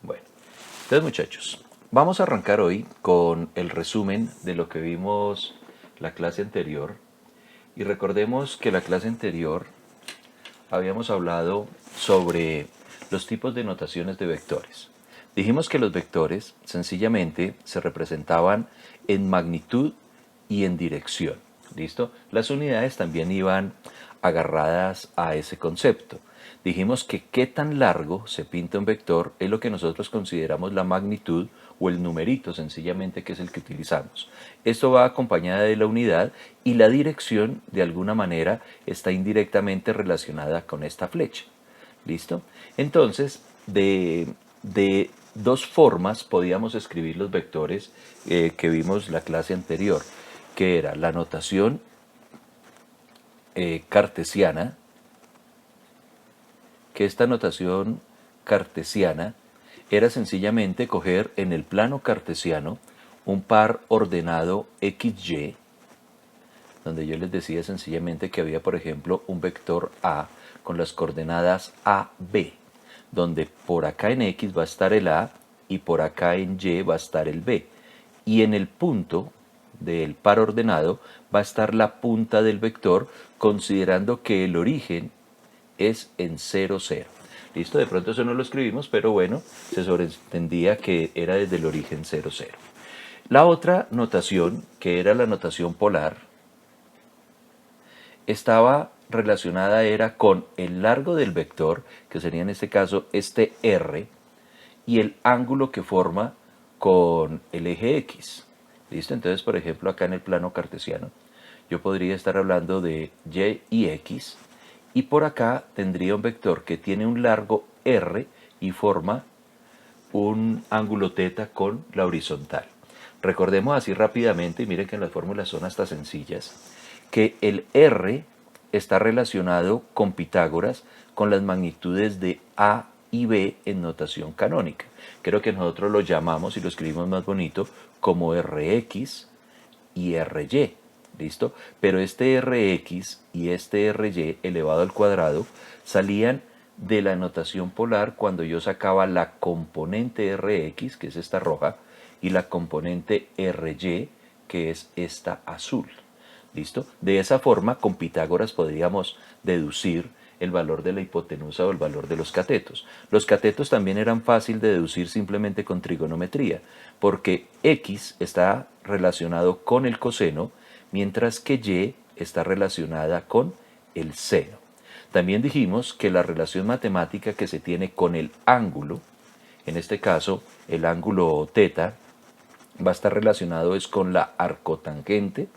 Bueno, entonces muchachos, vamos a arrancar hoy con el resumen de lo que vimos la clase anterior. Y recordemos que la clase anterior habíamos hablado sobre los tipos de notaciones de vectores. Dijimos que los vectores sencillamente se representaban en magnitud y en dirección. ¿Listo? Las unidades también iban agarradas a ese concepto. Dijimos que qué tan largo se pinta un vector es lo que nosotros consideramos la magnitud o el numerito sencillamente que es el que utilizamos. Esto va acompañada de la unidad y la dirección de alguna manera está indirectamente relacionada con esta flecha. ¿Listo? Entonces, de dos formas podíamos escribir los vectores que vimos la clase anterior, que era la notación cartesiana, que esta notación cartesiana era sencillamente coger en el plano cartesiano un par ordenado XY, donde yo les decía sencillamente que había, por ejemplo, un vector A con las coordenadas AB, donde por acá en X va a estar el A y por acá en Y va a estar el B. Y en el punto del par ordenado va a estar la punta del vector, considerando que el origen es en 0, 0. Listo, de pronto eso no lo escribimos, pero bueno, se sobreentendía que era desde el origen 0, 0. La otra notación, que era la notación polar, estaba relacionada era con el largo del vector, que sería en este caso este R, y el ángulo que forma con el eje X. ¿Listo? Entonces, por ejemplo, acá en el plano cartesiano, yo podría estar hablando de Y y X, y por acá tendría un vector que tiene un largo R y forma un ángulo θ con la horizontal. Recordemos así rápidamente, y miren que las fórmulas son hasta sencillas, que el R está relacionado con Pitágoras con las magnitudes de A y B en notación canónica. Creo que nosotros lo llamamos y lo escribimos más bonito como Rx y Ry. ¿Listo? Pero este Rx y este Ry elevado al cuadrado salían de la notación polar cuando yo sacaba la componente Rx, que es esta roja, y la componente Ry, que es esta azul. ¿Listo? De esa forma, con Pitágoras podríamos deducir el valor de la hipotenusa o el valor de los catetos. Los catetos también eran fácil de deducir simplemente con trigonometría, porque x está relacionado con el coseno, mientras que y está relacionada con el seno. También dijimos que la relación matemática que se tiene con el ángulo, en este caso el ángulo θ, va a estar relacionado es con la arcotangente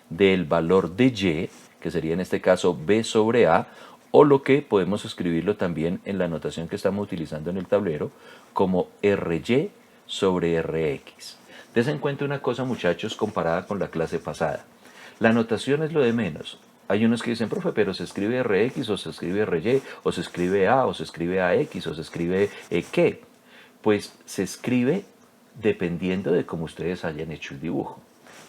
del valor de y, que sería en este caso b sobre a, o lo que podemos escribirlo también en la notación que estamos utilizando en el tablero como ry sobre rx. Des en cuenta una cosa, muchachos, comparada con la clase pasada. La notación es lo de menos. Hay unos que dicen, profe, pero se escribe rx o se escribe ry o se escribe a o se escribe ax o se escribe qué. Pues se escribe dependiendo de cómo ustedes hayan hecho el dibujo.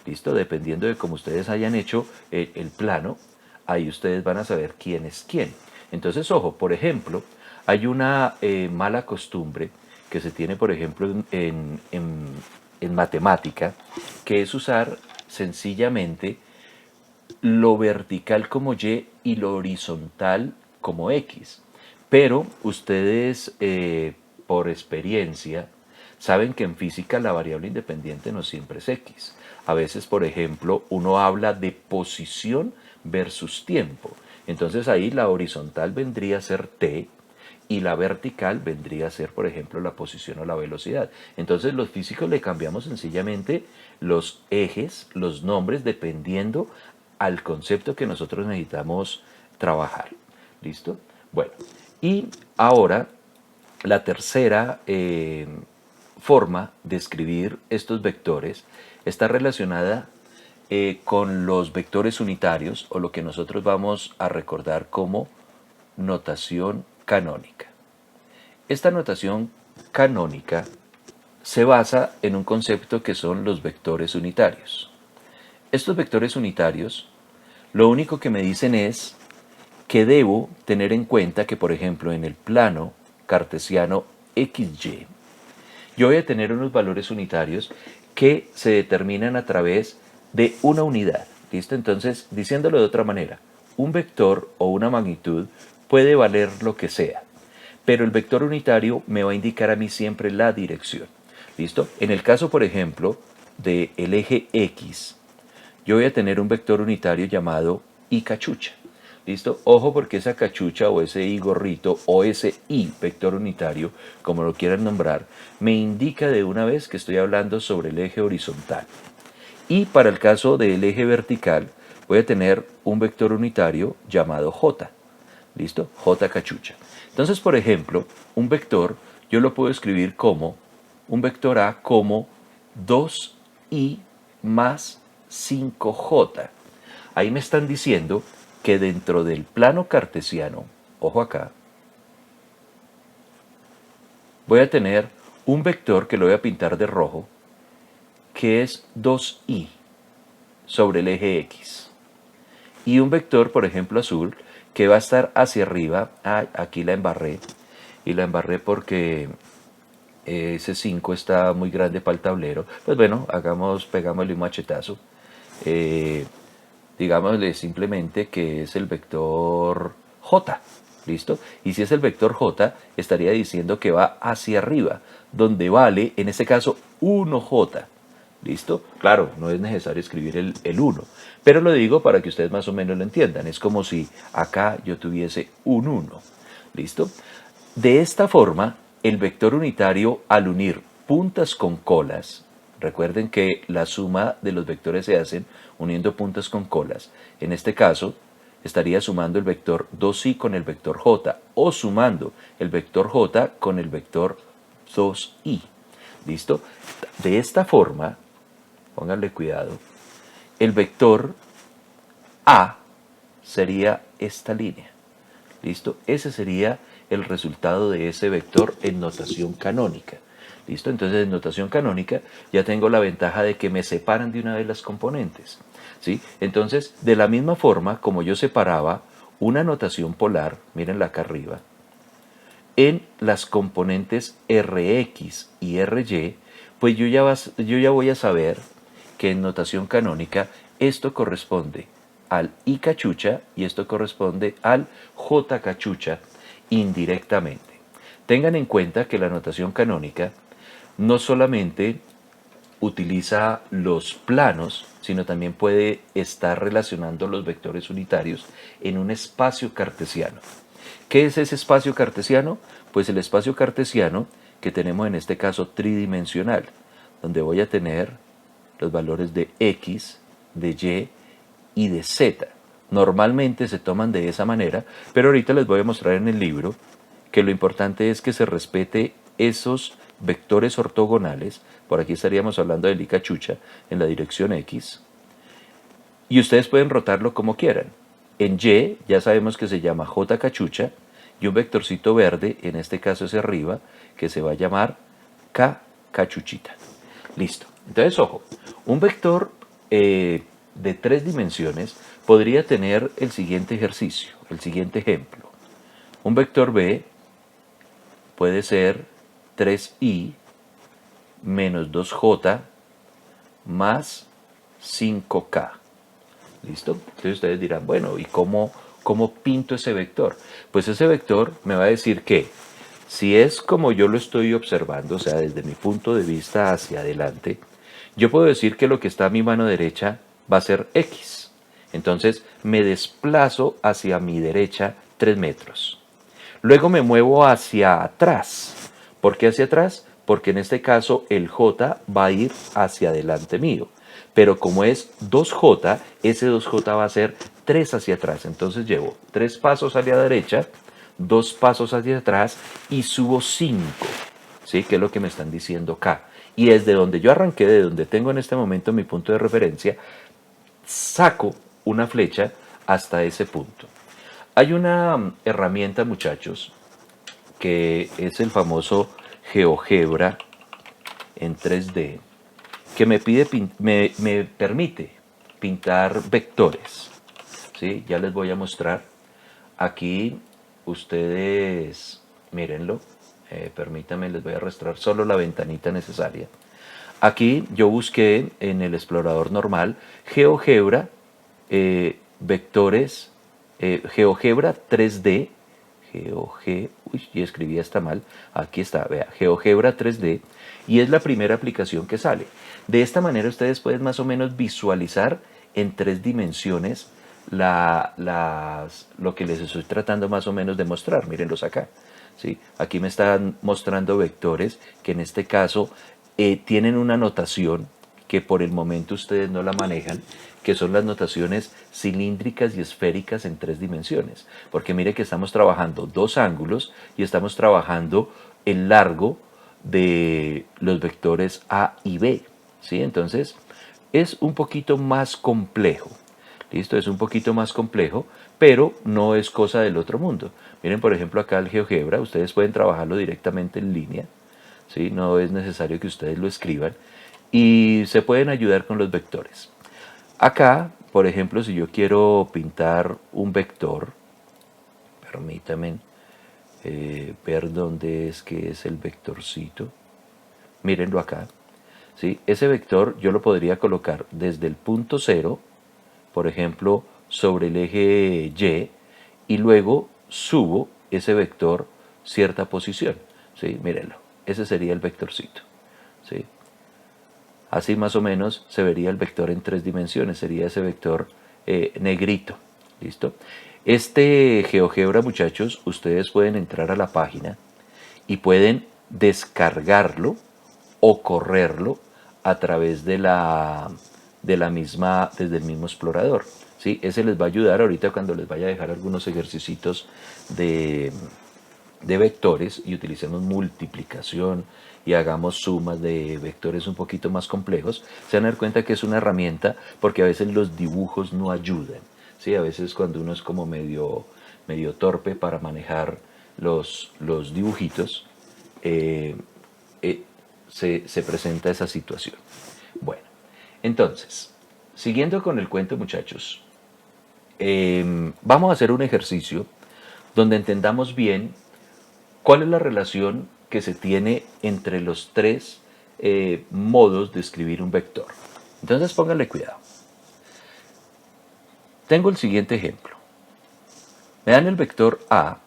¿Listo? Dependiendo de cómo ustedes hayan hecho el plano, ahí ustedes van a saber quién es quién. Entonces, ojo, por ejemplo, hay una mala costumbre que se tiene, por ejemplo, en matemática, que es usar sencillamente lo vertical como y lo horizontal como X. Pero ustedes, por experiencia, saben que en física la variable independiente no siempre es X. A veces, por ejemplo, uno habla de posición versus tiempo. Entonces ahí la horizontal vendría a ser t y la vertical vendría a ser, por ejemplo, la posición o la velocidad. Entonces los físicos le cambiamos sencillamente los ejes, los nombres, dependiendo al concepto que nosotros necesitamos trabajar. ¿Listo? Bueno, y ahora la tercera forma de escribir estos vectores está relacionada con los vectores unitarios o lo que nosotros vamos a recordar como notación canónica. Esta notación canónica se basa en un concepto que son los vectores unitarios. Estos vectores unitarios lo único que me dicen es que debo tener en cuenta que, por ejemplo, en el plano cartesiano XY, yo voy a tener unos valores unitarios que se determinan a través de una unidad. ¿Listo? Entonces, diciéndolo de otra manera, un vector o una magnitud puede valer lo que sea, pero el vector unitario me va a indicar a mí siempre la dirección. ¿Listo? En el caso, por ejemplo, del eje X, yo voy a tener un vector unitario llamado y cachucha. ¿Listo? Ojo porque esa cachucha o ese y gorrito o ese y vector unitario, como lo quieran nombrar, me indica de una vez que estoy hablando sobre el eje horizontal. Y para el caso del eje vertical, voy a tener un vector unitario llamado j. ¿Listo? J cachucha. Entonces, por ejemplo, un vector yo lo puedo escribir como un vector A como 2i más 5j. Ahí me están diciendo que dentro del plano cartesiano, ojo acá, voy a tener un vector que lo voy a pintar de rojo, que es 2i sobre el eje X. Y un vector, por ejemplo, azul, que va a estar hacia arriba. Ah, aquí la embarré. Y la embarré porque ese 5 está muy grande para el tablero. Pues bueno, pegámosle un machetazo. Digámosle simplemente que es el vector J. ¿Listo? Y si es el vector J, estaría diciendo que va hacia arriba, donde vale, en este caso, 1J. ¿Listo? Claro, no es necesario escribir el 1, pero lo digo para que ustedes más o menos lo entiendan. Es como si acá yo tuviese un 1. ¿Listo? De esta forma, el vector unitario, al unir puntas con colas, recuerden que la suma de los vectores se hacen uniendo puntas con colas. En este caso, estaría sumando el vector 2i con el vector j, o sumando el vector j con el vector 2i. ¿Listo? De esta forma, pónganle cuidado, el vector A sería esta línea. ¿Listo? Ese sería el resultado de ese vector en notación canónica. ¿Listo? Entonces en notación canónica ya tengo la ventaja de que me separan de una vez las componentes. ¿Sí? Entonces, de la misma forma como yo separaba una notación polar, mírenla acá arriba, en las componentes Rx y Ry, pues yo ya voy a saber que en notación canónica esto corresponde al I cachucha y esto corresponde al J cachucha indirectamente. Tengan en cuenta que la notación canónica no solamente utiliza los planos, sino también puede estar relacionando los vectores unitarios en un espacio cartesiano. ¿Qué es ese espacio cartesiano? Pues el espacio cartesiano que tenemos en este caso tridimensional, donde voy a tener los valores de X, de Y y de Z. Normalmente se toman de esa manera, pero ahorita les voy a mostrar en el libro que lo importante es que se respete esos vectores ortogonales. Por aquí estaríamos hablando del I cachucha en la dirección X, y ustedes pueden rotarlo como quieran. En Y ya sabemos que se llama J cachucha y un vectorcito verde, en este caso es arriba, que se va a llamar K cachuchita. Listo. Entonces, ojo, un vector de 3 dimensiones podría tener el siguiente ejercicio, el siguiente ejemplo. Un vector B puede ser 3i menos 2j más 5k. ¿Listo? Entonces ustedes dirán, bueno, ¿y cómo pinto ese vector? Pues ese vector me va a decir que si es como yo lo estoy observando, o sea, desde mi punto de vista hacia adelante, yo puedo decir que lo que está a mi mano derecha va a ser x. Entonces me desplazo hacia mi derecha 3 metros. Luego me muevo hacia atrás. ¿Por qué hacia atrás? Porque en este caso el j va a ir hacia adelante mío. Pero como es 2j, ese 2j va a ser 3 hacia atrás. Entonces llevo 3 pasos hacia la derecha, 2 pasos hacia atrás y subo 5. ¿Sí? Que es lo que me están diciendo acá. Y desde donde yo arranqué, de donde tengo en este momento mi punto de referencia, saco una flecha hasta ese punto. Hay una herramienta, muchachos, que es el famoso GeoGebra en 3D, que me permite pintar vectores. ¿Sí? Ya les voy a mostrar. Aquí ustedes, mírenlo. Permítame, les voy a arrastrar solo la ventanita necesaria. Aquí yo busqué en el explorador normal GeoGebra, vectores, GeoGebra 3D, uy, y escribí hasta mal, aquí está, vea, GeoGebra 3D, y es la primera aplicación que sale. De esta manera ustedes pueden más o menos visualizar en 3 dimensiones lo que les estoy tratando más o menos de mostrar, mírenlos acá. ¿Sí? Aquí me están mostrando vectores que en este caso tienen una notación que por el momento ustedes no la manejan, que son las notaciones cilíndricas y esféricas en 3 dimensiones. Porque mire que estamos trabajando 2 ángulos y estamos trabajando el largo de los vectores A y B. ¿Sí? Entonces es un poquito más complejo. ¿Listo? Es un poquito más complejo, pero no es cosa del otro mundo. Miren, por ejemplo, acá el GeoGebra, ustedes pueden trabajarlo directamente en línea, ¿sí? No es necesario que ustedes lo escriban, y se pueden ayudar con los vectores. Acá, por ejemplo, si yo quiero pintar un vector, permítanme ver dónde es que es el vectorcito. Mírenlo acá. ¿Sí? Ese vector yo lo podría colocar desde el punto 0, por ejemplo, sobre el eje Y, y luego subo ese vector cierta posición. ¿Sí? Mírenlo, ese sería el vectorcito. ¿Sí? Así más o menos se vería el vector en 3 dimensiones, sería ese vector negrito. ¿Listo? Este GeoGebra, muchachos, ustedes pueden entrar a la página y pueden descargarlo o correrlo a través de la misma, desde el mismo explorador. ¿Sí? Ese les va a ayudar ahorita cuando les vaya a dejar algunos ejercicios de vectores y utilicemos multiplicación y hagamos sumas de vectores un poquito más complejos, se van a dar cuenta que es una herramienta porque a veces los dibujos no ayudan. ¿Sí? A veces cuando uno es como medio torpe para manejar los dibujitos, se presenta esa situación. Bueno, entonces, siguiendo con el cuento, muchachos, vamos a hacer un ejercicio donde entendamos bien cuál es la relación que se tiene entre los 3 modos de escribir un vector. Entonces pónganle cuidado. Tengo el siguiente ejemplo. Me dan el vector A,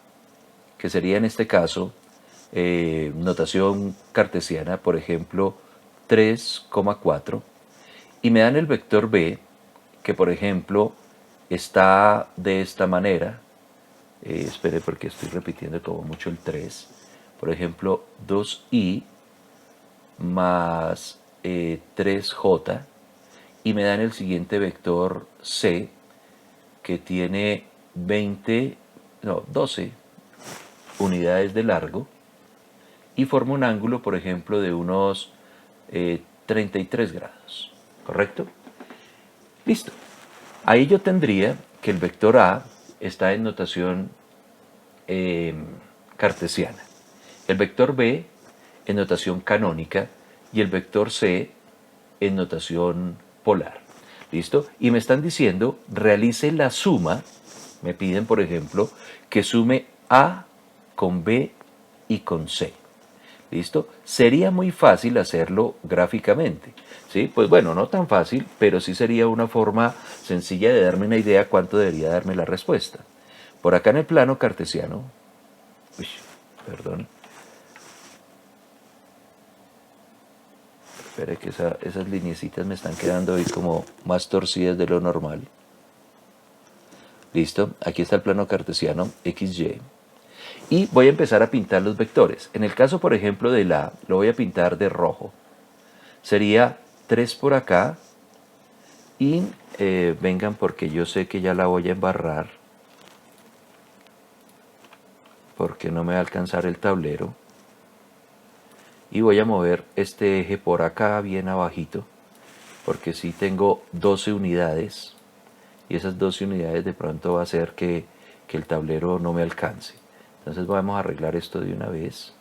que sería en este caso notación cartesiana, por ejemplo, 3,4, y me dan el vector B, que por ejemplo está de esta manera. Espere porque estoy repitiendo como mucho el 3. Por ejemplo, 2i más 3j, y me dan el siguiente vector C, que tiene 12 unidades de largo y forma un ángulo, por ejemplo, de unos 33 grados. ¿Correcto? Listo. Ahí yo tendría que el vector A está en notación cartesiana, el vector B en notación canónica y el vector C en notación polar. ¿Listo? Y me están diciendo, realice la suma, me piden, por ejemplo, que sume A con B y con C. ¿Listo? Sería muy fácil hacerlo gráficamente. ¿Sí? Pues bueno, no tan fácil, pero sí sería una forma sencilla de darme una idea cuánto debería darme la respuesta. Por acá en el plano cartesiano, perdón, espere que esas lineecitas me están quedando hoy como más torcidas de lo normal. Listo, aquí está el plano cartesiano, XY. Y voy a empezar a pintar los vectores. En el caso, por ejemplo, de la, lo voy a pintar de rojo. Sería 3 por acá. Y vengan porque yo sé que ya la voy a embarrar. Porque no me va a alcanzar el tablero. Y voy a mover este eje por acá bien abajito. Porque sí tengo 12 unidades. Y esas 12 unidades de pronto va a hacer que el tablero no me alcance. Entonces vamos a arreglar esto de una vez,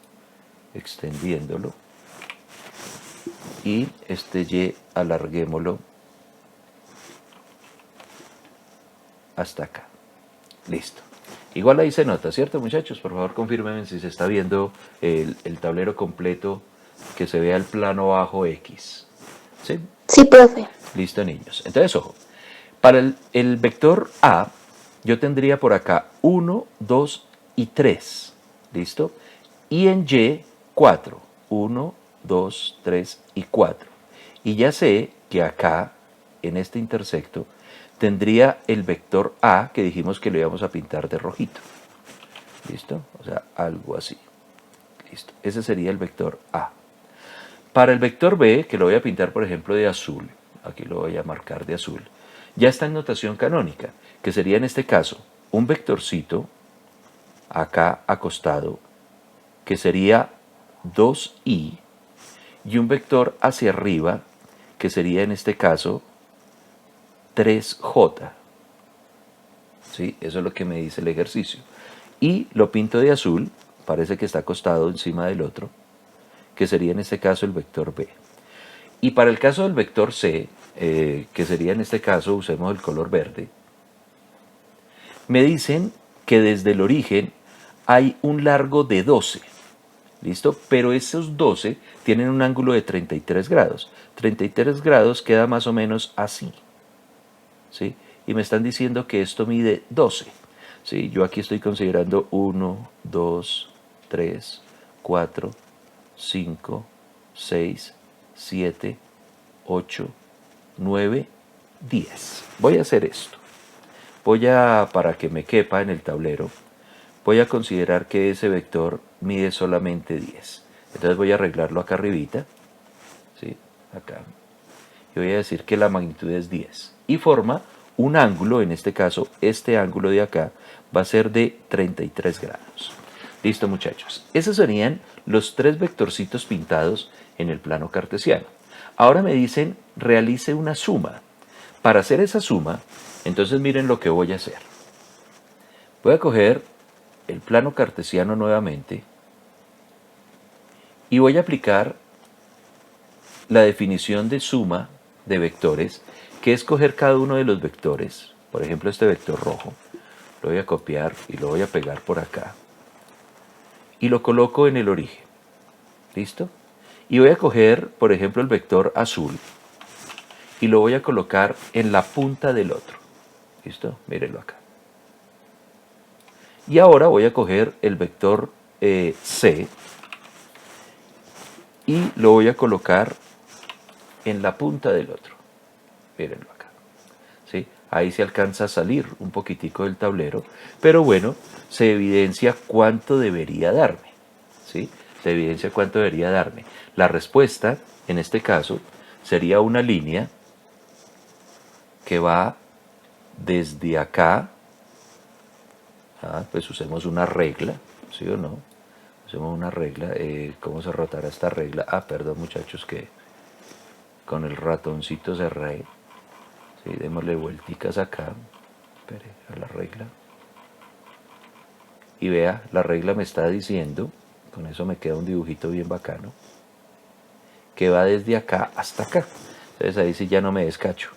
extendiéndolo. Y este Y alarguémoslo hasta acá. Listo. Igual ahí se nota, ¿cierto, muchachos? Por favor, confírmenme si se está viendo el tablero completo, que se vea el plano bajo X. ¿Sí? Sí, profe. Listo, niños. Entonces, ojo. Para el vector A, yo tendría por acá 1, 2 y 3. ¿Listo? Y en Y, 4. 1, 2, 3 y 4. Y ya sé que acá, en este intersecto, tendría el vector A, que dijimos que lo íbamos a pintar de rojito. ¿Listo? O sea, algo así. Listo. Ese sería el vector A. Para el vector B, que lo voy a pintar, por ejemplo, de azul, aquí lo voy a marcar de azul, ya está en notación canónica, que sería en este caso un vectorcito acá acostado, que sería 2i, y un vector hacia arriba, que sería en este caso 3j. ¿Sí? Eso es lo que me dice el ejercicio. Y lo pinto de azul, parece que está acostado encima del otro, que sería en este caso el vector B. Y para el caso del vector C, que sería en este caso, usemos el color verde, me dicen que desde el origen hay un largo de 12, ¿listo? Pero esos 12 tienen un ángulo de 33 grados. 33 grados queda más o menos así, ¿sí? Y me están diciendo que esto mide 12, ¿sí? Yo aquí estoy considerando 1, 2, 3, 4, 5, 6, 7, 8, 9, 10. Voy a hacer esto. Para que me quepa en el tablero, voy a considerar que ese vector mide solamente 10. Entonces voy a arreglarlo acá arribita, ¿sí? Acá. Y voy a decir que la magnitud es 10. Y forma un ángulo, en este caso, este ángulo de acá va a ser de 33 grados. Listo, muchachos. Esos serían los tres vectorcitos pintados en el plano cartesiano. Ahora me dicen, realice una suma. Para hacer esa suma, entonces miren lo que voy a hacer. Voy a coger el plano cartesiano nuevamente y voy a aplicar la definición de suma de vectores, que es coger cada uno de los vectores. Por ejemplo, este vector rojo, lo voy a copiar y lo voy a pegar por acá. Y lo coloco en el origen. ¿Listo? Y voy a coger, por ejemplo, el vector azul y lo voy a colocar en la punta del otro. ¿Listo? Mírenlo acá. Y ahora voy a coger el vector C y lo voy a colocar en la punta del otro. Mírenlo acá. ¿Sí? Ahí se alcanza a salir un poquitico del tablero, pero bueno, se evidencia cuánto debería darme. ¿Sí? Se evidencia cuánto debería darme. La respuesta, en este caso, sería una línea que va desde acá, pues usemos una regla, ¿sí o no? Usemos una regla, ¿cómo se rotará esta regla? Perdón, muchachos, que con el ratoncito cerré. Sí, démosle vuelticas acá. Espere, a la regla. Y vea, la regla me está diciendo, con eso me queda un dibujito bien bacano, que va desde acá hasta acá. Entonces ahí sí ya no me descacho,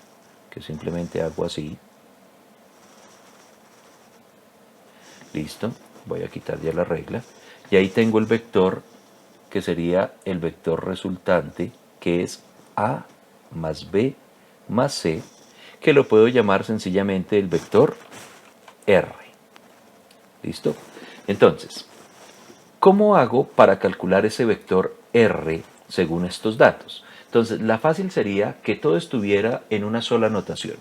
que simplemente hago así. Listo, voy a quitar ya la regla. Y ahí tengo el vector, que sería el vector resultante, que es A más B más C, que lo puedo llamar sencillamente el vector R. ¿Listo? Entonces, ¿cómo hago para calcular ese vector R según estos datos? Entonces, la fácil sería que todo estuviera en una sola notación.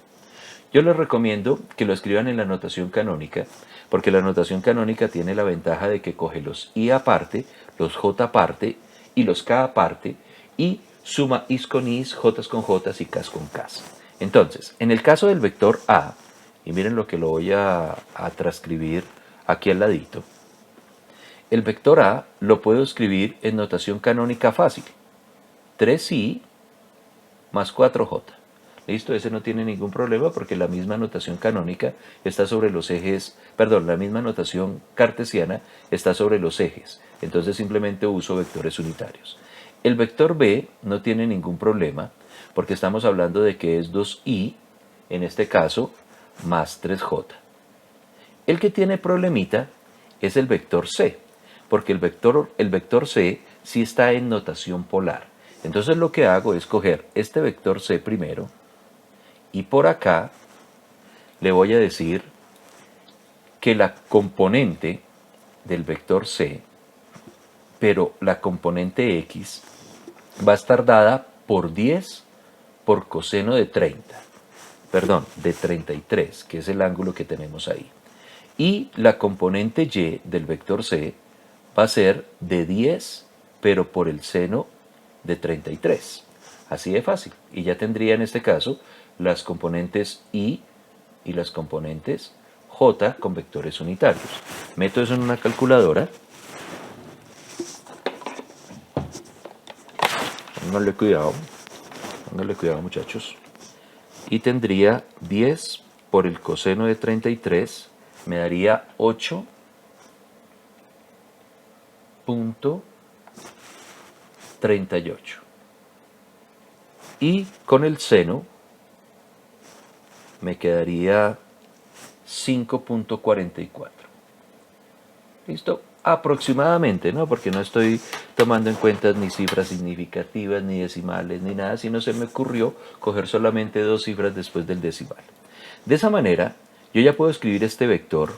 Yo les recomiendo que lo escriban en la notación canónica, porque la notación canónica tiene la ventaja de que coge los I aparte, los J aparte y los K aparte, y suma Is con Is, J con J y K con K. Entonces, en el caso del vector A, y miren lo que lo voy a transcribir aquí al ladito, el vector A lo puedo escribir en notación canónica fácil. 3i más 4j. ¿Listo? Ese no tiene ningún problema porque la misma notación canónica está sobre los ejes, perdón, la misma notación cartesiana está sobre los ejes. Entonces simplemente uso vectores unitarios. El vector B no tiene ningún problema porque estamos hablando de que es 2i, en este caso, más 3j. El que tiene problemita es el vector C, porque el vector C sí está en notación polar. Entonces lo que hago es coger este vector C primero y por acá le voy a decir que la componente del vector C, pero la componente X, va a estar dada por 10 por coseno de 30, perdón, de 33, que es el ángulo que tenemos ahí. Y la componente Y del vector C va a ser de 10, pero por el seno de 33. Así de fácil. Y ya tendría en este caso las componentes Y y las componentes J con vectores unitarios. Meto eso en una calculadora. Pónganle cuidado muchachos. Y tendría 10 por el coseno de 33, me daría 8.38. Y con el seno me quedaría 5.44. ¿Listo? Aproximadamente, ¿no? Porque no estoy tomando en cuenta ni cifras significativas, ni decimales, ni nada, sino se me ocurrió coger solamente 2 cifras después del decimal. De esa manera, yo ya puedo escribir este vector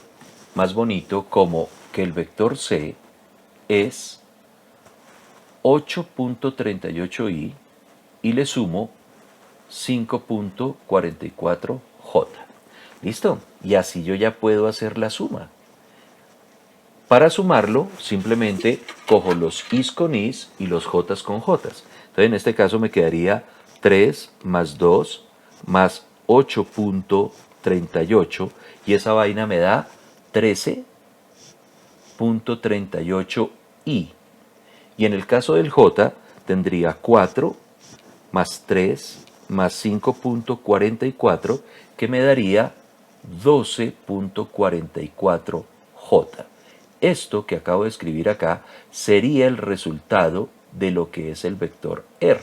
más bonito como que el vector C es 8.38i y le sumo 5.44j. ¿Listo? Y así yo ya puedo hacer la suma. Para sumarlo, simplemente cojo los i's con i's y los j's con j's. Entonces, en este caso me quedaría 3 más 2 más 8.38 y esa vaina me da 13.38i. Y en el caso del j tendría 4 más 3 más 5.44 que me daría 12.44j. Esto que acabo de escribir acá sería el resultado de lo que es el vector R.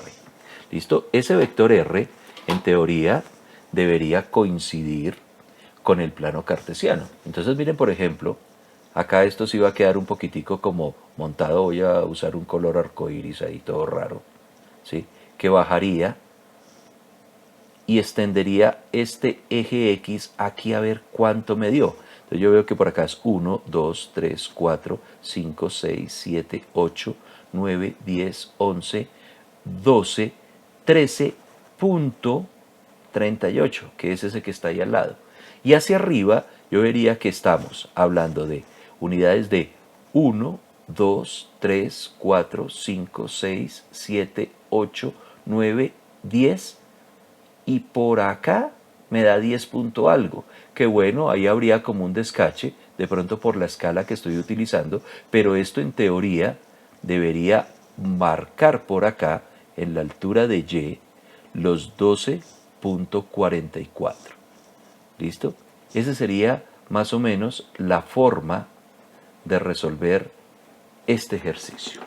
¿Listo? Ese vector R, en teoría, debería coincidir con el plano cartesiano. Entonces, miren, por ejemplo, acá esto sí va a quedar un poquitico como montado. Voy a usar un color arcoíris ahí, todo raro, ¿sí? Que bajaría y extendería este eje X aquí a ver cuánto me dio. Entonces yo veo que por acá es 1, 2, 3, 4, 5, 6, 7, 8, 9, 10, 11, 12, 13.38, que es ese que está ahí al lado. Y hacia arriba yo vería que estamos hablando de unidades de 1, 2, 3, 4, 5, 6, 7, 8, 9, 10 y por acá me da 10 punto algo, que bueno, ahí habría como un descache, de pronto por la escala que estoy utilizando, pero esto en teoría debería marcar por acá, en la altura de Y, los 12.44. ¿Listo? Esa sería más o menos la forma de resolver este ejercicio.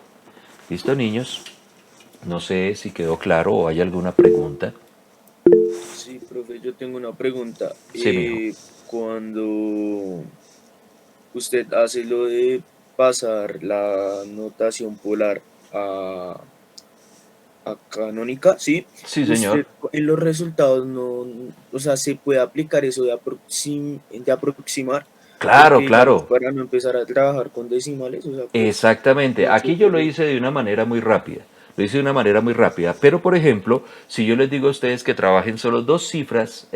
¿Listo, niños? No sé si quedó claro o hay alguna pregunta. Sí, profe, yo tengo una pregunta. Sí, mijo. Cuando usted hace lo de pasar la notación polar a canónica, ¿sí? Sí, señor. Usted en los resultados no, o sea, se puede aplicar eso de aproximar, Claro, porque digamos, claro. para no empezar a trabajar con decimales, o sea, pues Exactamente. no se Aquí yo lo puede. hice de una manera muy rápida. Lo hice de una manera muy rápida. Pero, por ejemplo, si yo les digo a ustedes que trabajen solo tres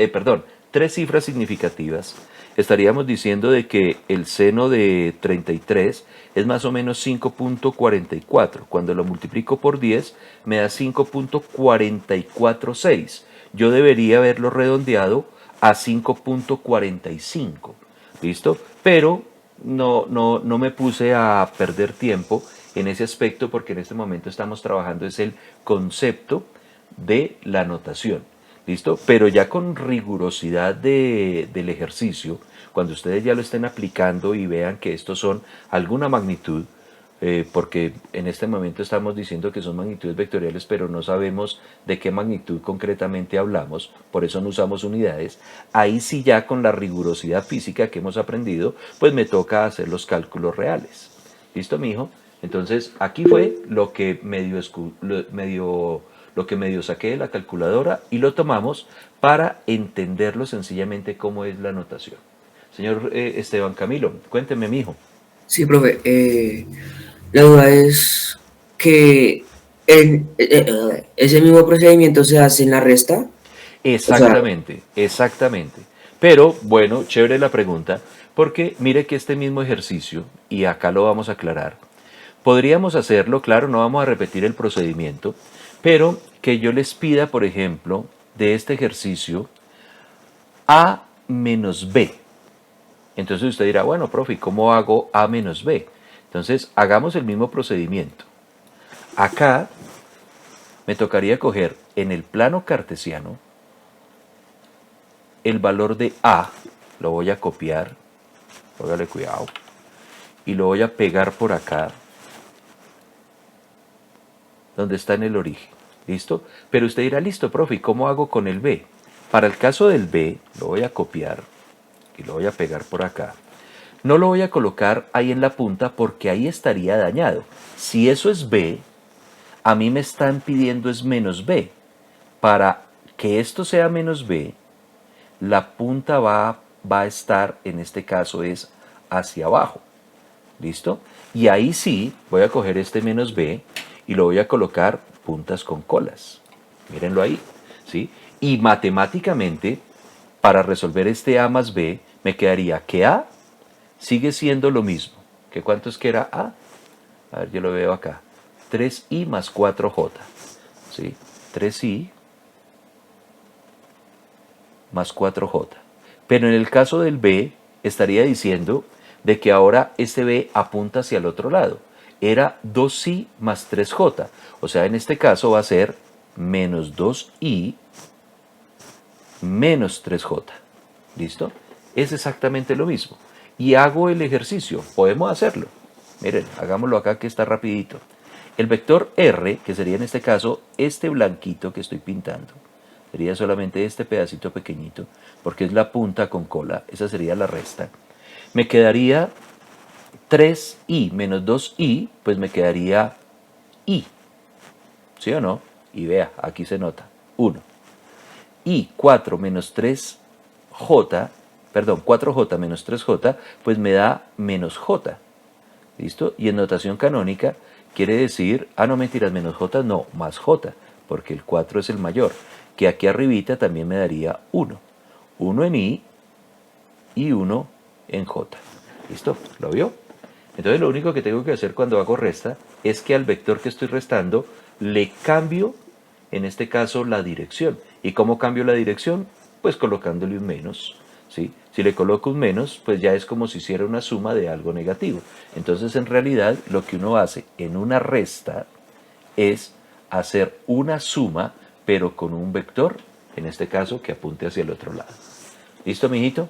cifras significativas, estaríamos diciendo de que el seno de 33 es más o menos 5.44. Cuando lo multiplico por 10, me da 5.446. Yo debería haberlo redondeado a 5.45. ¿Listo? Pero no me puse a perder tiempo en ese aspecto porque en este momento estamos trabajando es el concepto de la notación. ¿Listo? Pero ya con rigurosidad del ejercicio, cuando ustedes ya lo estén aplicando y vean que estos son alguna magnitud, porque en este momento estamos diciendo que son magnitudes vectoriales, pero no sabemos de qué magnitud concretamente hablamos, por eso no usamos unidades. Ahí sí ya con la rigurosidad física que hemos aprendido, pues me toca hacer los cálculos reales. ¿Listo, mijo? Entonces, aquí fue lo que medio saqué de la calculadora y lo tomamos para entenderlo sencillamente cómo es la notación. Señor Esteban Camilo, cuénteme, mijo. Sí, profe. La duda es que ese mismo procedimiento se hace en la resta. O sea, Exactamente, exactamente. Pero bueno, chévere la pregunta, porque mire que este mismo ejercicio, y acá lo vamos a aclarar, podríamos hacerlo, claro, no vamos a repetir el procedimiento, pero que yo les pida, por ejemplo, de este ejercicio A menos B. Entonces usted dirá, bueno, profe, ¿y cómo hago A menos B? Entonces, hagamos el mismo procedimiento. Acá me tocaría coger en el plano cartesiano el valor de A, lo voy a copiar, póngale cuidado, y lo voy a pegar por acá, donde está en el origen. ¿Listo? Pero usted dirá, listo, profe, ¿y cómo hago con el B? Para el caso del B, lo voy a copiar y lo voy a pegar por acá. No lo voy a colocar ahí en la punta porque ahí estaría dañado. Si eso es B, a mí me están pidiendo es menos B. Para que esto sea menos B, la punta va a estar, en este caso es hacia abajo. ¿Listo? Y ahí sí, voy a coger este menos B y lo voy a colocar puntas con colas. Mírenlo ahí, ¿sí? Y matemáticamente, para resolver este A más B, me quedaría que A sigue siendo lo mismo. ¿Que cuánto es que era A? A ver, yo lo veo acá. 3i más 4j. ¿Sí? 3i más 4j. Pero en el caso del B, estaría diciendo de que ahora este B apunta hacia el otro lado. Era 2i más 3j. O sea, en este caso va a ser menos 2i menos 3j. ¿Listo? Es exactamente lo mismo. Y hago el ejercicio. Podemos hacerlo. Miren, hagámoslo acá que está rapidito. El vector R, que sería en este caso este blanquito que estoy pintando, sería solamente este pedacito pequeñito, porque es la punta con cola, esa sería la resta. Me quedaría 3i menos 2i, pues me quedaría i, ¿sí o no? Y vea, aquí se nota, 1. Y 4 menos 3j, perdón, 4j menos 3j, pues me da menos j, ¿listo? Y en notación canónica quiere decir, no mentiras, menos j no, más j, porque el 4 es el mayor, que aquí arribita también me daría 1. 1 en i y 1 en j. ¿Listo? ¿Lo vio? Entonces lo único que tengo que hacer cuando hago resta es que al vector que estoy restando le cambio, en este caso, la dirección. ¿Y cómo cambio la dirección? Pues colocándole un menos, ¿sí? Si le coloco un menos, pues ya es como si hiciera una suma de algo negativo. Entonces, en realidad, lo que uno hace en una resta es hacer una suma, pero con un vector, en este caso, que apunte hacia el otro lado. ¿Listo, mijito?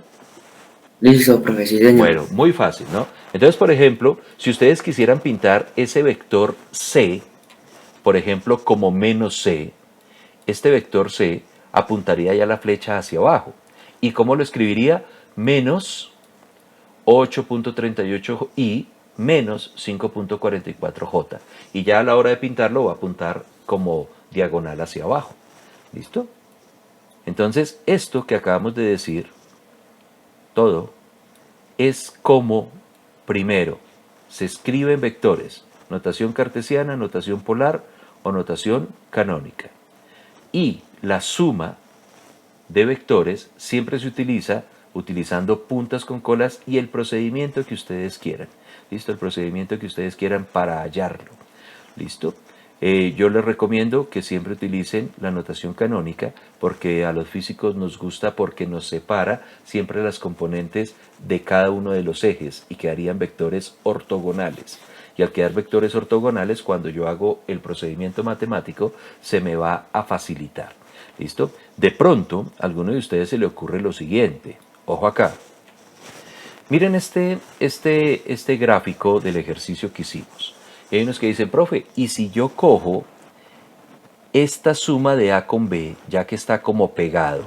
listo, profe, sí, señor. Bueno, muy fácil, ¿no? Entonces, por ejemplo, si ustedes quisieran pintar ese vector C, por ejemplo, como menos C, este vector C apuntaría ya la flecha hacia abajo. ¿Y cómo lo escribiría? Menos 8.38i menos 5.44j. Y ya a la hora de pintarlo va a apuntar como diagonal hacia abajo. ¿Listo? Entonces, esto que acabamos de decir, todo, es como, primero, se escribe en vectores, notación cartesiana, notación polar o notación canónica. Y la suma de vectores siempre se utiliza utilizando puntas con colas y el procedimiento que ustedes quieran. ¿Listo? El procedimiento que ustedes quieran para hallarlo. ¿Listo? Yo les recomiendo que siempre utilicen la notación canónica porque a los físicos nos gusta porque nos separa siempre las componentes de cada uno de los ejes y quedarían vectores ortogonales. Y al quedar vectores ortogonales, cuando yo hago el procedimiento matemático, se me va a facilitar. ¿Listo? De pronto, a alguno de ustedes se le ocurre lo siguiente. Ojo acá. Miren este gráfico del ejercicio que hicimos. Y hay unos que dicen, profe, ¿y si yo cojo esta suma de A con B, ya que está como pegado,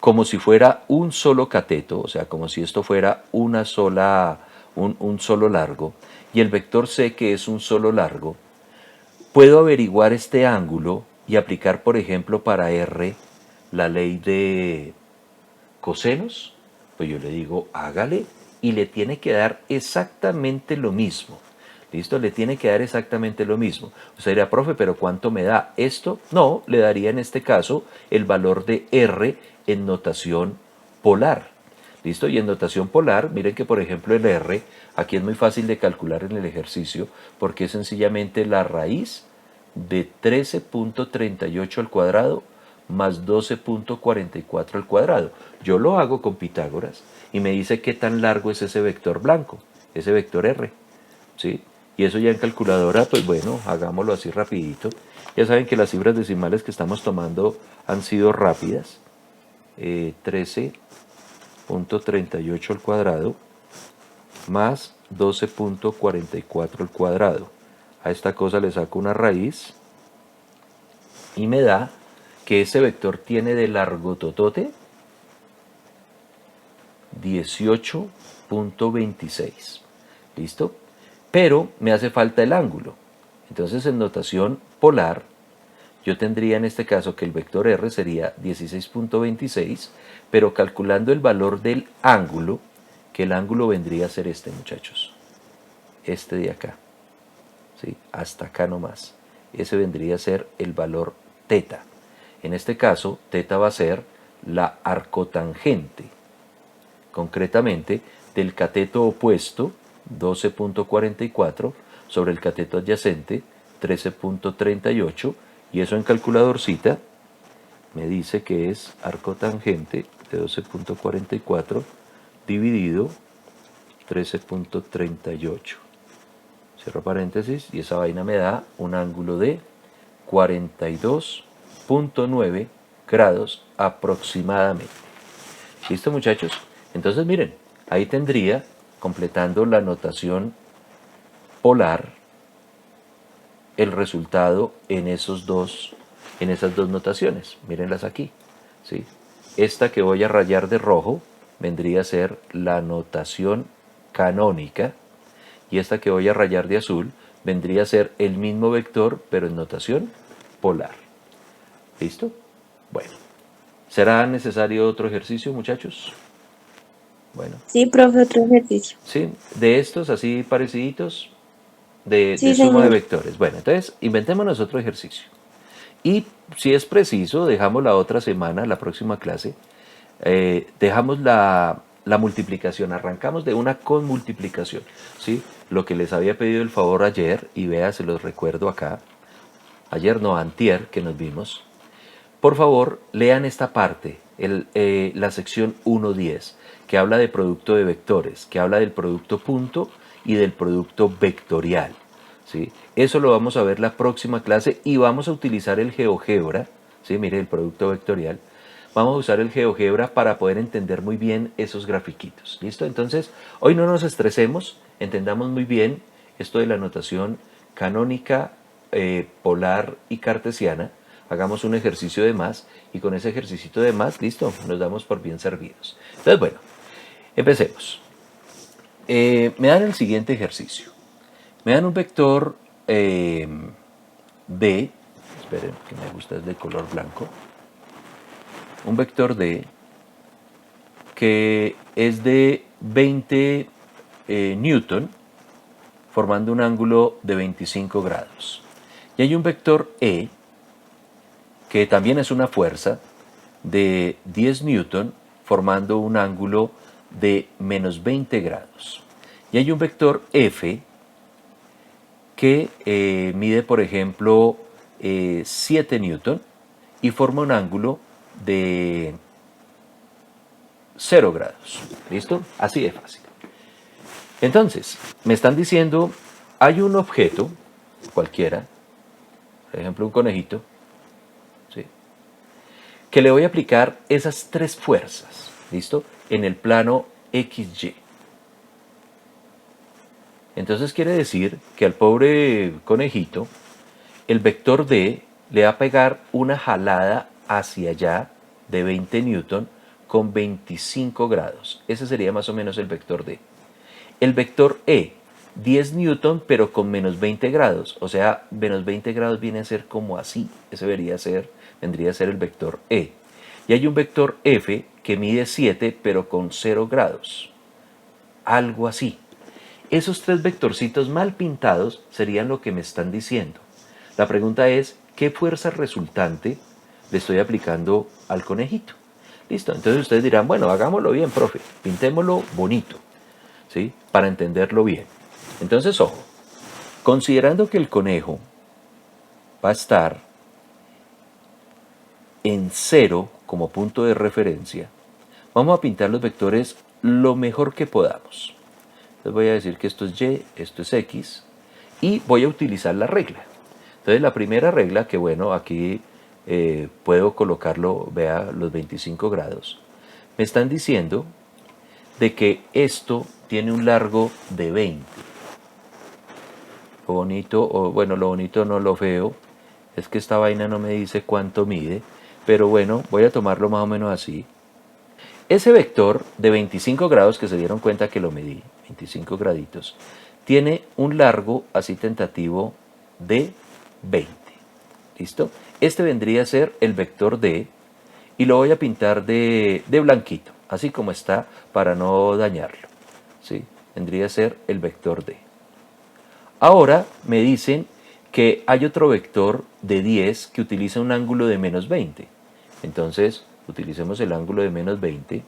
como si fuera un solo cateto, o sea, como si esto fuera una sola, un solo largo, y el vector C que es un solo largo, puedo averiguar este ángulo y aplicar, por ejemplo, para R la ley de cosenos? Pues yo le digo, hágale, y le tiene que dar exactamente lo mismo. ¿Listo? Le tiene que dar exactamente lo mismo. Usted dirá, profe, pero ¿cuánto me da esto? No, le daría en este caso el valor de R en notación polar. ¿Listo? Y en notación polar, miren que por ejemplo el R, aquí es muy fácil de calcular en el ejercicio, porque es sencillamente la raíz de 13.38 al cuadrado más 12.44 al cuadrado. Yo lo hago con Pitágoras y me dice qué tan largo es ese vector blanco, ese vector R. ¿Sí? Y eso ya en calculadora, pues bueno, hagámoslo así rapidito. Ya saben que las cifras decimales que estamos tomando han sido rápidas. 13.38 al cuadrado más 12.44 al cuadrado. A esta cosa le saco una raíz y me da que ese vector tiene de largo totote 18.26. ¿Listo? Pero me hace falta el ángulo. Entonces en notación polar yo tendría en este caso que el vector R sería 16.26, pero calculando el valor del ángulo, que el ángulo vendría a ser este, muchachos. Este de acá. ¿Sí? Hasta acá nomás. Ese vendría a ser el valor teta. En este caso, teta va a ser la arcotangente. Concretamente, del cateto opuesto, 12.44, sobre el cateto adyacente, 13.38, y eso en calculadorcita me dice que es arcotangente de 12.44 dividido 13.38. Cierro paréntesis y esa vaina me da un ángulo de 42.9 grados aproximadamente. ¿Listo, muchachos? Entonces miren, ahí tendría, completando la notación polar, el resultado en esas dos notaciones. Mírenlas aquí. ¿Sí? Esta que voy a rayar de rojo vendría a ser la notación canónica y esta que voy a rayar de azul vendría a ser el mismo vector pero en notación polar. ¿Listo? Bueno. ¿Será necesario otro ejercicio, muchachos? Bueno. Sí, profe, otro ejercicio. Sí, de estos así pareciditos, de Sí, suma de señor. vectores. Bueno, entonces inventémonos otro ejercicio. Y si es preciso, dejamos la otra semana, la próxima clase, dejamos la multiplicación, arrancamos de una con multiplicación, ¿sí? Lo que les había pedido el favor ayer, y vea, se los recuerdo acá, ayer no, antier, que nos vimos. Por favor, lean esta parte, la sección 1.10, que habla de producto de vectores, que habla del producto punto y del producto vectorial. ¿Sí? Eso lo vamos a ver la próxima clase y vamos a utilizar el GeoGebra, ¿sí? Mire el producto vectorial. Vamos a usar el GeoGebra para poder entender muy bien esos grafiquitos. ¿Listo? Entonces, hoy no nos estresemos, entendamos muy bien esto de la notación canónica, polar y cartesiana. Hagamos un ejercicio de más y con ese ejercicio de más, listo, nos damos por bien servidos. Entonces, bueno, empecemos. Me dan el siguiente ejercicio. Me dan un vector D, esperen que me gusta, es de color blanco, un vector D que es de 20 newton, formando un ángulo de 25 grados. Y hay un vector E, que también es una fuerza, de 10 newton, formando un ángulo de menos 20 grados. Y hay un vector F, que mide, por ejemplo, 7 newton y forma un ángulo de 0 grados. ¿Listo? Así de fácil. Entonces, me están diciendo, hay un objeto, cualquiera, por ejemplo un conejito, ¿sí?, que le voy a aplicar esas tres fuerzas, ¿listo?, en el plano XY. Entonces quiere decir que al pobre conejito, el vector D le va a pegar una jalada hacia allá de 20 newton con 25 grados. Ese sería más o menos el vector D. El vector E, 10 newton pero con menos 20 grados. O sea, menos 20 grados viene a ser como así. Ese vendría a ser el vector E. Y hay un vector F que mide 7 pero con 0 grados. Algo así. Esos tres vectorcitos mal pintados serían lo que me están diciendo. La pregunta es, ¿qué fuerza resultante le estoy aplicando al conejito? Listo, entonces ustedes dirán, bueno, hagámoslo bien, profe, pintémoslo bonito, ¿sí? Para entenderlo bien. Entonces, ojo, considerando que el conejo va a estar en 0 como punto de referencia, vamos a pintar los vectores lo mejor que podamos. Les voy a decir que esto es Y, esto es X, y voy a utilizar la regla. Entonces la primera regla, que bueno, aquí puedo colocarlo, vea, los 25 grados, me están diciendo de que esto tiene un largo de 20. Lo bonito, o bueno, lo bonito no lo feo, es que esta vaina no me dice cuánto mide, pero bueno, voy a tomarlo más o menos así. Ese vector de 25 grados, que se dieron cuenta que lo medí, 25 graditos, tiene un largo así tentativo de 20. ¿Listo? Este vendría a ser el vector D y lo voy a pintar de blanquito, así como está, para no dañarlo. ¿Sí? Vendría a ser el vector D. Ahora me dicen que hay otro vector de 10 que utiliza un ángulo de menos 20. Entonces, utilicemos el ángulo de menos 20.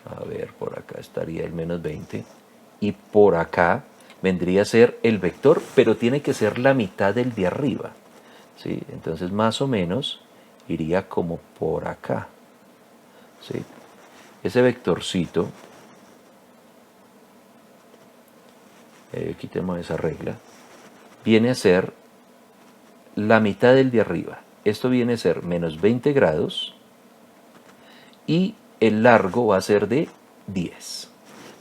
A ver, por acá estaría el menos 20. Y por acá vendría a ser el vector, pero tiene que ser la mitad del de arriba. ¿Sí? Entonces, más o menos, iría como por acá. ¿Sí? Ese vectorcito, quitemos esa regla, viene a ser la mitad del de arriba. Esto viene a ser menos 20 grados y el largo va a ser de 10.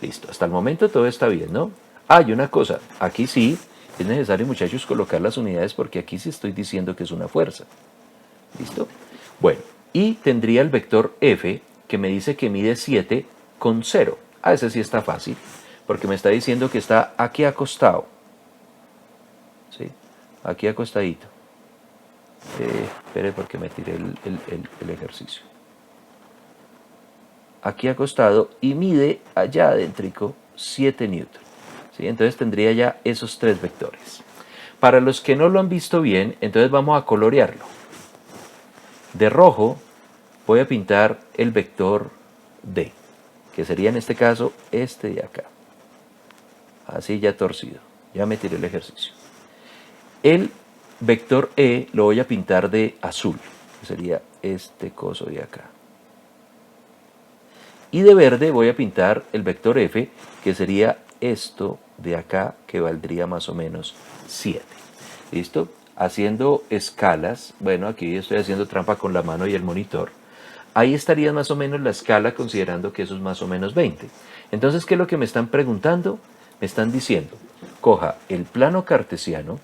Listo, hasta el momento todo está bien, ¿no? Ah, y una cosa, aquí sí es necesario, muchachos, colocar las unidades porque aquí sí estoy diciendo que es una fuerza. ¿Listo? Bueno, y tendría el vector F que me dice que mide 7 con 0. Ah, ese sí está fácil, porque me está diciendo que está aquí acostado. ¿Sí? Aquí acostadito. Espere porque me tiré el ejercicio. Aquí acostado y mide allá adéntrico 7 newton. ¿Sí? Entonces tendría ya esos tres vectores. Para los que no lo han visto bien, entonces vamos a colorearlo. De rojo voy a pintar el vector D, que sería en este caso este de acá. Así ya torcido. Ya me tiré el ejercicio. El vector E lo voy a pintar de azul, que sería este coso de acá. Y de verde voy a pintar el vector F, que sería esto de acá, que valdría más o menos 7. ¿Listo? Haciendo escalas, bueno, aquí estoy haciendo trampa con la mano y el monitor. Ahí estaría más o menos la escala, considerando que eso es más o menos 20. Entonces, ¿qué es lo que me están preguntando? Me están diciendo, coja el plano cartesiano,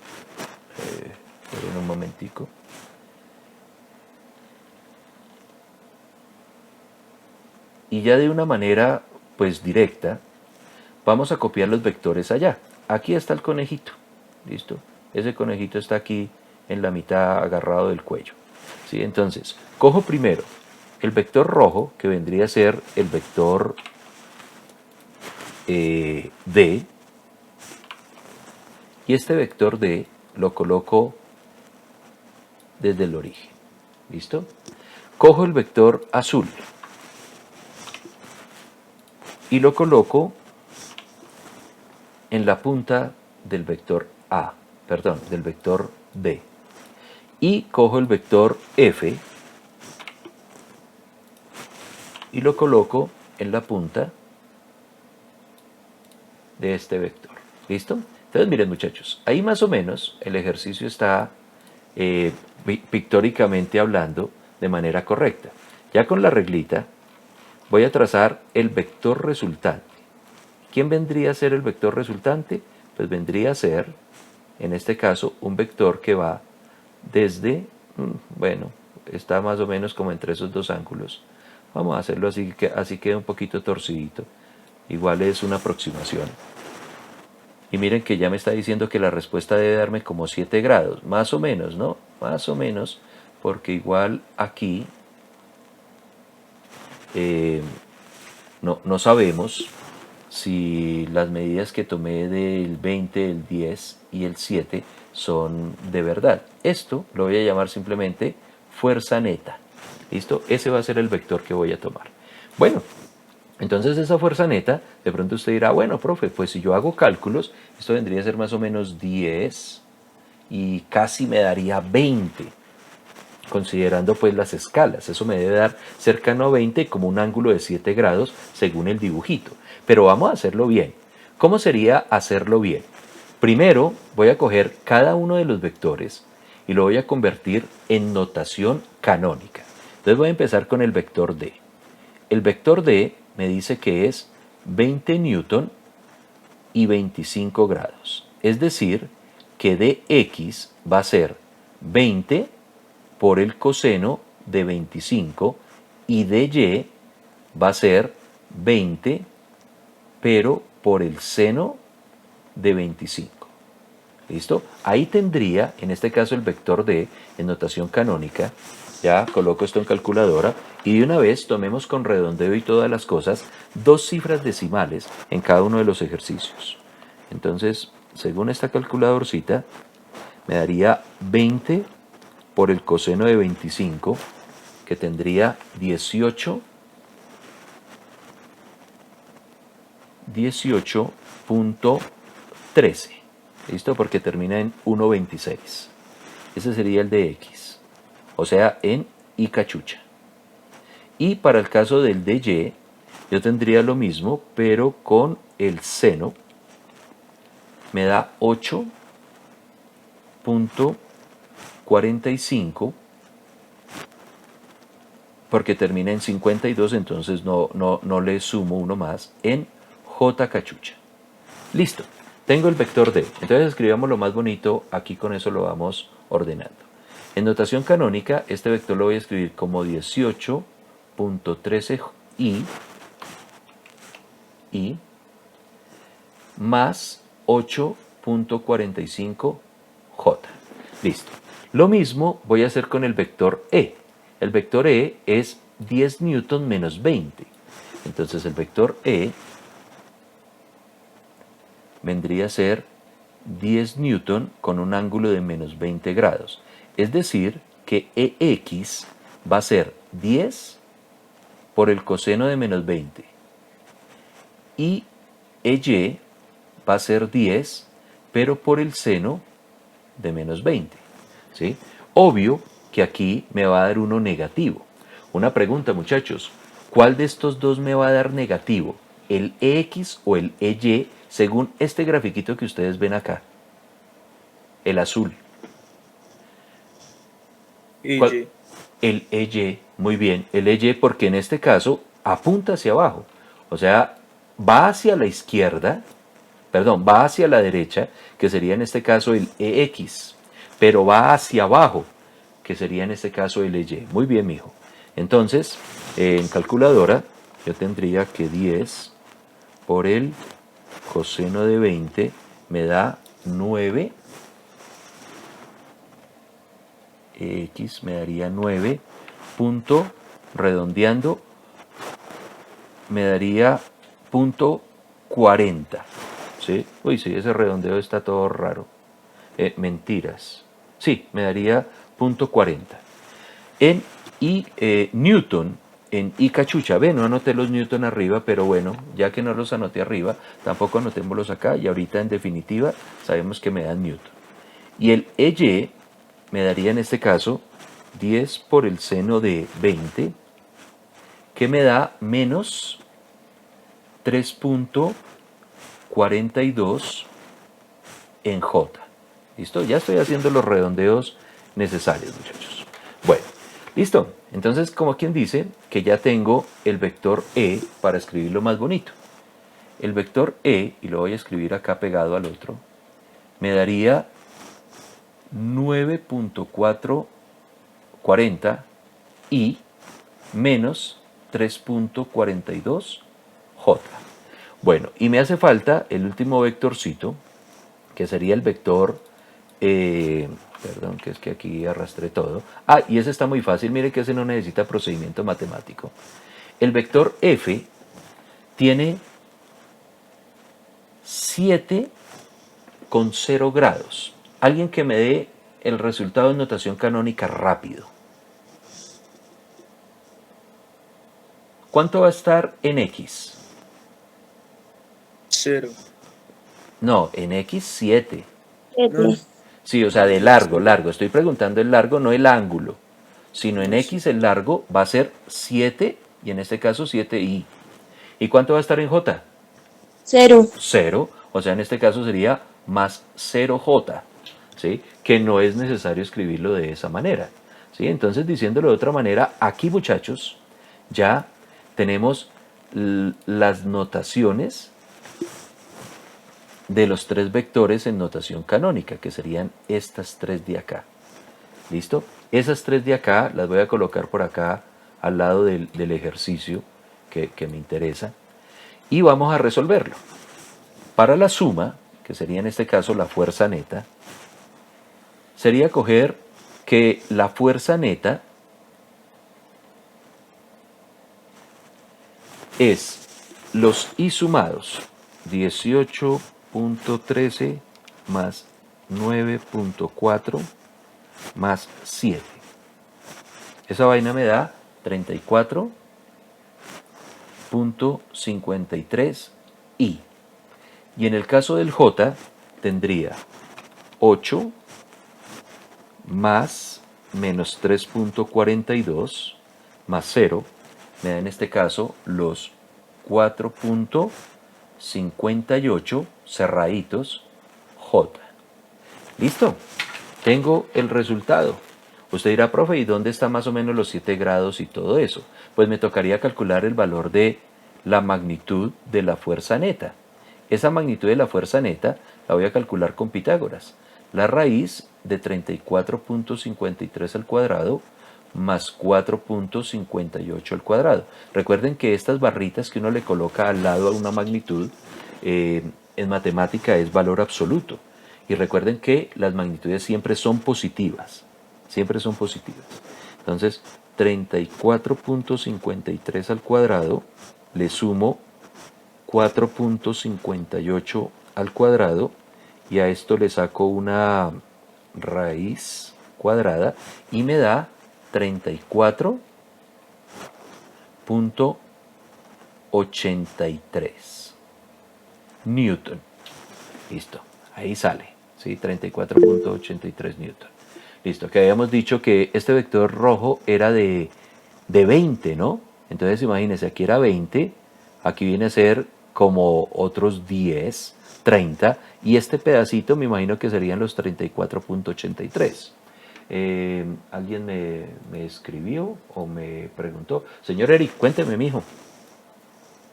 esperen un momentico. Y ya de una manera, pues directa, vamos a copiar los vectores allá. Aquí está el conejito, ¿listo? Ese conejito está aquí en la mitad agarrado del cuello. ¿Sí? Entonces, cojo primero el vector rojo, que vendría a ser el vector D, y este vector D lo coloco desde el origen. ¿Listo? Cojo el vector azul y lo coloco en la punta del vector A, perdón, del vector D. Y cojo el vector F y lo coloco en la punta de este vector. ¿Listo? Entonces miren, muchachos, ahí más o menos el ejercicio está pictóricamente hablando de manera correcta. Ya con la reglita voy a trazar el vector resultante. ¿Quién vendría a ser el vector resultante? Pues vendría a ser, en este caso, un vector que va desde, bueno, está más o menos como entre esos dos ángulos. Vamos a hacerlo así, que así queda un poquito torcidito. Igual es una aproximación. Y miren que ya me está diciendo que la respuesta debe darme como 7 grados, más o menos, ¿no? Más o menos, porque igual aquí no sabemos si las medidas que tomé del 20, el 10 y el 7 son de verdad. Esto lo voy a llamar simplemente fuerza neta. ¿Listo? Ese va a ser el vector que voy a tomar. Bueno, entonces esa fuerza neta, de pronto usted dirá, bueno, profe, pues si yo hago cálculos, esto vendría a ser más o menos 10 y casi me daría 20, considerando pues las escalas. Eso me debe dar cercano a 20 como un ángulo de 7 grados según el dibujito. Pero vamos a hacerlo bien. ¿Cómo sería hacerlo bien? Primero voy a coger cada uno de los vectores y lo voy a convertir en notación canónica. Entonces voy a empezar con el vector D. El vector D me dice que es 20 newton y 25 grados. Es decir, que dx va a ser 20 por el coseno de 25 y dy va a ser 20 pero por el seno de 25. ¿Listo? Ahí tendría, en este caso, el vector D en notación canónica. Ya coloco esto en calculadora y de una vez tomemos con redondeo y todas las cosas 2 cifras decimales en cada uno de los ejercicios. Entonces, según esta calculadorcita, me daría 20 por el coseno de 25, que tendría 18.13. ¿Listo? Porque termina en 1.26. Ese sería el de X. O sea, en I cachucha. Y para el caso del de Y, yo tendría lo mismo, pero con el seno. Me da 8.45, porque termina en 52, entonces no le sumo uno más, en J cachucha. Listo, tengo el vector D. Entonces escribamos lo más bonito, aquí con eso lo vamos ordenando. En notación canónica, este vector lo voy a escribir como 18.13i más 8.45j. Listo. Lo mismo voy a hacer con el vector E. El vector E es 10 newton menos 20. Entonces el vector E vendría a ser 10 newton con un ángulo de menos 20 grados. Es decir, que EX va a ser 10 por el coseno de menos 20. Y EY va a ser 10, pero por el seno de menos 20. ¿Sí? Obvio que aquí me va a dar uno negativo. Una pregunta, muchachos, ¿cuál de estos dos me va a dar negativo? ¿El EX o el EY según este grafiquito que ustedes ven acá? El azul. EY. El EY, muy bien, el EY porque en este caso apunta hacia abajo, o sea, va hacia la izquierda, perdón, va hacia la derecha, que sería en este caso el EX, pero va hacia abajo, que sería en este caso el EY. Muy bien, mijo. Entonces, en calculadora, yo tendría que 10 por el coseno de 20 me da 9. X me daría 9 punto, redondeando, me daría punto 40. ¿Sí? Uy, sí, ese redondeo está todo raro. Mentiras. Sí, me daría punto 40. En I Newton, en I cachucha, ve, no anoté los Newton arriba, pero bueno, ya que no los anoté arriba, tampoco anotémoslos acá, y ahorita en definitiva sabemos que me dan Newton. Y el EY me daría en este caso 10 por el seno de 20, que me da menos 3.42 en J. ¿Listo? Ya estoy haciendo los redondeos necesarios, muchachos. Bueno, listo. Entonces, como quien dice, que ya tengo el vector E para escribirlo más bonito. el vector E, y lo voy a escribir acá pegado al otro, me daría 9.440 y menos 3.42 J. Bueno, y me hace falta el último vectorcito, que sería el vector, perdón, que es que aquí arrastré todo. Ah, y ese está muy fácil, mire que ese no necesita procedimiento matemático. El vector F tiene 7,0 grados. Alguien que me dé el resultado en notación canónica rápido. ¿Cuánto va a estar en X? 0. No, en X 7. No, Sí, o sea, de largo, largo. Estoy preguntando el largo, no el ángulo. Sino en X el largo va a ser 7, y en este caso 7i. ¿Y cuánto va a estar en J? 0. 0, o sea, en este caso sería más 0J, ¿sí? Que no es necesario escribirlo de esa manera, ¿sí? Entonces, diciéndolo de otra manera, aquí, muchachos, ya tenemos las notaciones de los tres vectores en notación canónica, que serían estas tres de acá. ¿Listo? Esas tres de acá las voy a colocar por acá al lado del ejercicio que me interesa, y vamos a resolverlo. Para la suma, que sería en este caso la fuerza neta, sería coger que la fuerza neta es los I sumados, 18.13 más 9.4 más 7. Esa vaina me da 34.53 I. Y en el caso del J tendría 8 más menos 3.42 más 0, me da en este caso los 4.58 cerraditos J. ¿Listo? Tengo el resultado. Usted dirá, profe, ¿y dónde está más o menos los 7 grados y todo eso? Pues me tocaría calcular el valor de la magnitud de la fuerza neta. Esa magnitud de la fuerza neta la voy a calcular con Pitágoras. La raíz de 34.53 al cuadrado más 4.58 al cuadrado. Recuerden que estas barritas que uno le coloca al lado a una magnitud, en matemática es valor absoluto. Y recuerden que las magnitudes siempre son positivas. Siempre son positivas. Entonces, 34.53 al cuadrado le sumo 4.58 al cuadrado, y a esto le saco una raíz cuadrada y me da 34.83 Newton. Listo, ahí sale, ¿sí? 34.83 Newton. Listo, que habíamos dicho que este vector rojo era de 20, ¿no? Entonces imagínense, aquí era 20, aquí viene a ser como otros 10, 30, y este pedacito me imagino que serían los 34.83. ¿Alguien me escribió o me preguntó? Señor Eric, cuénteme, mijo.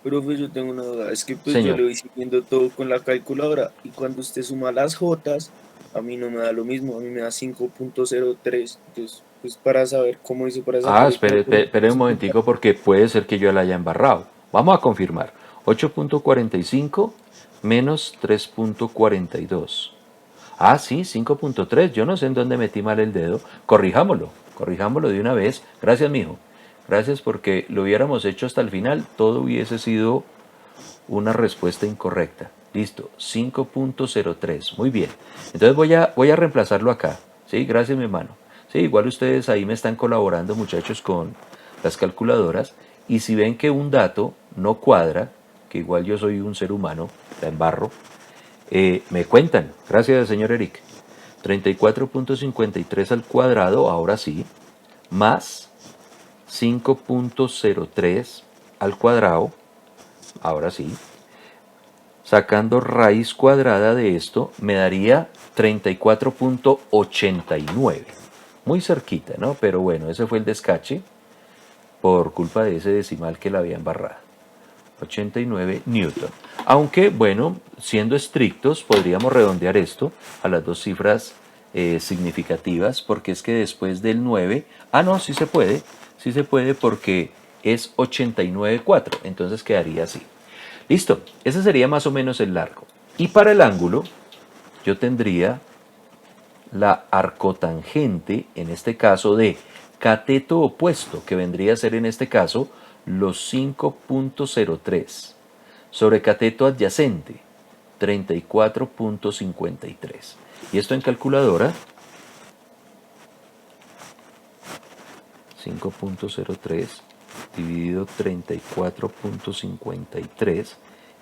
profe, yo tengo una duda. Es que pues Señor. yo le voy siguiendo todo con la calculadora y cuando usted suma las Jotas, a mí no me da lo mismo, a mí me da 5.03. Entonces, pues para saber cómo hice para sacar Espere un momentico, porque puede ser que yo la haya embarrado. Vamos a confirmar. 8.45 menos 3.42. Ah, sí, 5.3. Yo no sé en dónde metí mal el dedo. Corrijámoslo de una vez. Gracias, mijo. Gracias, porque lo hubiéramos hecho hasta el final, todo hubiese sido una respuesta incorrecta. Listo, 5.03. Muy bien. Entonces voy a reemplazarlo acá. Sí, gracias, mi hermano. Sí, igual ustedes ahí me están colaborando, muchachos, con las calculadoras. Y si ven que un dato no cuadra, que igual yo soy un ser humano, la embarro, me cuentan. Gracias, señor Eric. 34.53 al cuadrado, ahora sí, más 5.03 al cuadrado, ahora sí, sacando raíz cuadrada de esto, me daría 34.89. Muy cerquita, ¿no? Pero bueno, ese fue el descache por culpa de ese decimal que la había embarrado. 89 newton. Aunque, bueno, siendo estrictos, podríamos redondear esto a las dos cifras significativas, porque es que después del 9, no, sí se puede porque es 89,4, entonces quedaría así. Listo, ese sería más o menos el largo. Y para el ángulo, yo tendría la arcotangente, en este caso de cateto opuesto, que vendría a ser en este caso los 5,03, sobre cateto adyacente, 34,53. Y esto en calculadora, 5,03 dividido 34,53,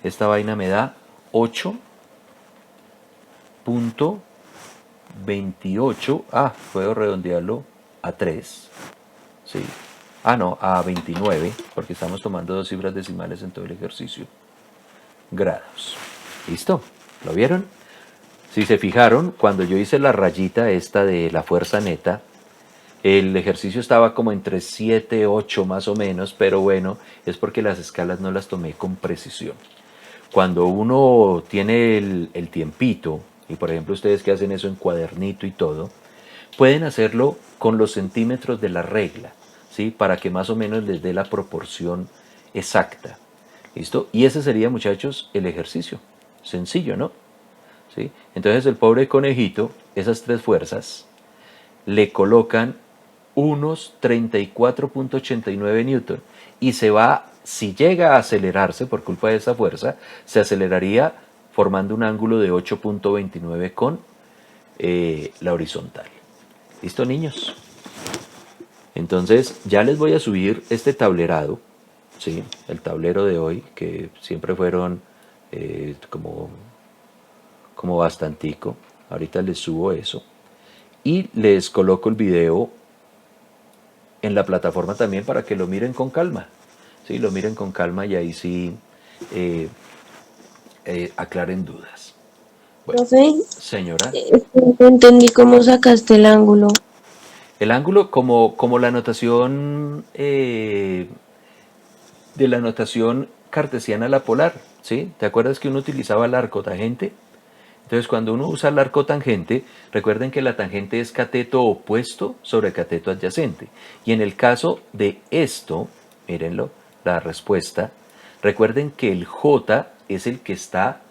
esta vaina me da 8,28, puedo redondearlo a 3, ¿sí? No, a 29, porque estamos tomando dos cifras decimales en todo el ejercicio, grados. ¿Listo? ¿Lo vieron? Si se fijaron, cuando yo hice la rayita esta de la fuerza neta, el ejercicio estaba como entre 7, 8 más o menos, pero bueno, es porque las escalas no las tomé con precisión. Cuando uno tiene el tiempito, y por ejemplo ustedes que hacen eso en cuadernito y todo, pueden hacerlo con los centímetros de la regla, ¿sí? Para que más o menos les dé la proporción exacta. ¿Listo? Y ese sería, muchachos, el ejercicio. Sencillo, ¿no? ¿Sí? Entonces el pobre conejito, esas tres fuerzas, le colocan unos 34,89 newton y se va, si llega a acelerarse por culpa de esa fuerza, se aceleraría formando un ángulo de 8,29 con la horizontal. ¿Listo, niños? Entonces ya les voy a subir este tablerado, ¿sí? El tablero de hoy, que siempre fueron como bastantico. Ahorita les subo eso y les coloco el video en la plataforma también para que lo miren con calma, ¿sí? Lo miren con calma y ahí sí aclaren dudas. Bueno, Profe, señora. no entendí cómo sacaste el ángulo. El ángulo como la notación de la notación cartesiana la polar, ¿sí? ¿Te acuerdas que uno utilizaba el arco tangente? Entonces, cuando uno usa el arco tangente, recuerden que la tangente es cateto opuesto sobre cateto adyacente. Y en el caso de esto, mírenlo, la respuesta, recuerden que el J es el que está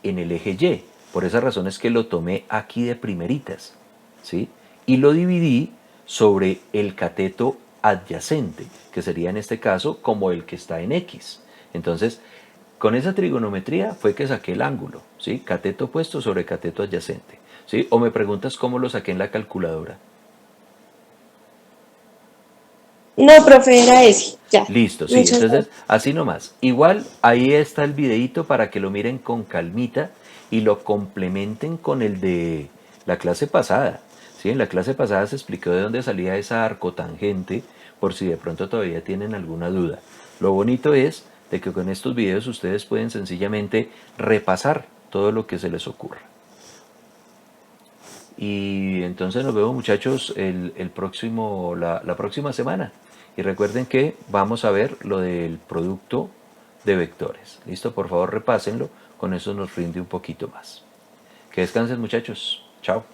en el eje Y. Por esa razón es que lo tomé aquí de primeritas, ¿sí? Y lo dividí sobre el cateto adyacente, que sería en este caso como el que está en X. Entonces, con esa trigonometría fue que saqué el ángulo, ¿sí? Cateto opuesto sobre cateto adyacente, ¿sí? O me preguntas cómo lo saqué en la calculadora. No, profe, era ese. Ya. Listo, sí, Muchas entonces gracias. así nomás. Igual ahí está el videito para que lo miren con calmita y lo complementen con el de la clase pasada. ¿Sí? En la clase pasada se explicó de dónde salía esa arcotangente, por si de pronto todavía tienen alguna duda. Lo bonito es de que con estos videos ustedes pueden sencillamente repasar todo lo que se les ocurra. Y entonces nos vemos, muchachos, la próxima semana. Y recuerden que vamos a ver lo del producto de vectores. ¿Listo? Por favor, repásenlo. Con eso nos rinde un poquito más. Que descansen, muchachos. Chao.